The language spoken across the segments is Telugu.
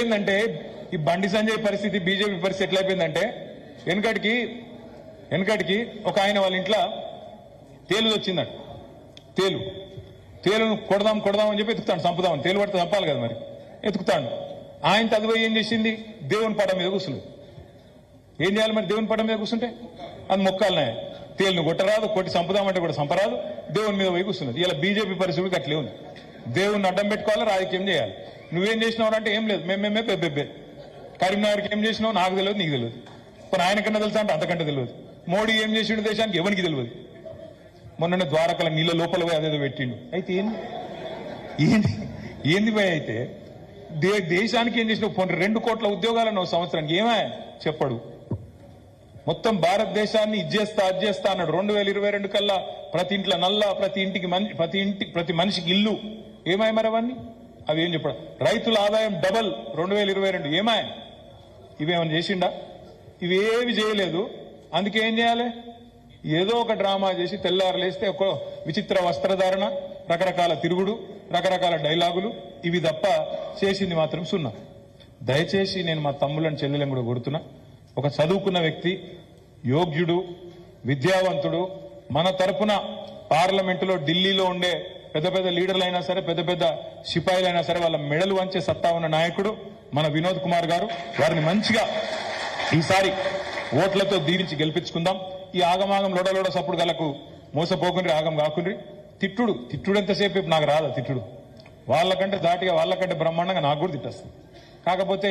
ఏంటంటే ఈ బండి సంజయ్ పరిస్థితి, బీజేపీ పరిస్థితి ఎట్లయిపోయిందంటే వెనకటికి ఒక ఆయన వాళ్ళ ఇంట్లో తేలు వచ్చిందట. తేలును కొడదాం అని చెప్పి ఎత్తుకుతాడు, చంపుదామని. తేలు పడితే చంపాలి కదా, మరి ఎత్తుకుతాడు. ఆయన తదువై ఏం చేసింది, దేవుని పటం మీద కూర్చుంది. ఏం చేయాలి మరి దేవుని పటం మీద కూర్చుంటే? అది మొక్కాలనే. తేలును కొట్టరాదు, కొట్టి చంపుదామంటే కూడా చంపరాదు, దేవుని మీద పోయి కూర్చున్నది. ఇలా బీజేపీ పరిస్థితి అట్లే ఉంది. దేవుణ్ణి అడ్డం పెట్టుకోవాలి, రాజకీయం చేయాలి. నువ్వేం చేసినావు అంటే ఏం లేదు, మేమేమే బెబ్బెబ్బే. కరీంనగర్కి ఏం చేసినావు నాకు తెలియదు, నీకు తెలియదు. पण ఆయనకన్నా తెలుసా అంటే అంతకంటే తెలియదు. మోడీ ఏం చేసిండు దేశానికి ఎవరికి తెలియదు. మొన్న ద్వారకల నీళ్ళ లోపల పోయి అదేదో పెట్టిండు. అయితే ఏంది భయ? అయితే దేశానికి ఏం చేసినావు? 2 కోట్ల ఉద్యోగాలను సంవత్సరానికి ఏమా చెప్పడు. మొత్తం భారతదేశాన్ని ఇచ్చేస్తా అన్నాడు. 2022 కల్లా ప్రతి ఇంట్లో నల్లా, ప్రతి మనిషికి ఇల్లు. ఏమాయ మరి అవన్నీ? అవి ఏం చెప్పడం. రైతుల ఆదాయం డబల్ 2022. ఏమాయ? ఇవేమన్నా చేసిండా? ఇవేవి చేయలేదు. అందుకే ఏం చేయాలి? ఏదో ఒక డ్రామా చేసి తెల్లారలేస్తే ఒక విచిత్ర వస్త్రధారణ, రకరకాల తిరుగుడు, రకరకాల డైలాగులు, ఇవి తప్ప చేసింది మాత్రం సున్నా. దయచేసి నేను మా తమ్ముళ్ళని చెల్లెలను కూడా కొడుతున్నా. ఒక చదువుకున్న వ్యక్తి, యోగ్యుడు, విద్యావంతుడు, మన తరపున పార్లమెంటులో ఢిల్లీలో ఉండే పెద్ద పెద్ద లీడర్లైనా సరే, పెద్ద పెద్ద సిపాయిలైనా సరే వాళ్ళ మెడలు వంచే సత్తా ఉన్న నాయకుడు మన వినోద్ కుమార్ గారు. వారిని మంచిగా ఈసారి ఓట్లతో దీవించి గెలిపించుకుందాం. ఈ ఆగమాగం లోడలోడ సప్పుడు గలకు మోసపోకుండ్రి, ఆగం కాకుండ్రి. తిట్టుడు ఎంతసేపు నాకు రాదా తిట్టుడు? వాళ్ళకంటే దాటిగా, వాళ్ళకంటే బ్రహ్మాండంగా నాకు కూడా తిట్టేస్తుంది. కాకపోతే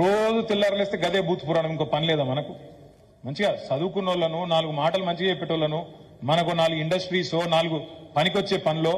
రోజు తెల్లారలేస్తే గదే బూత్ పురాణం, ఇంకో పని లేదా మనకు? మంచిగా చదువుకున్న వాళ్ళను, 4 మాటలు మంచిగా చెప్పేటోళ్లను, మనకు 4 ఇండస్ట్రీస్, 4 పనికొచ్చే పనిలో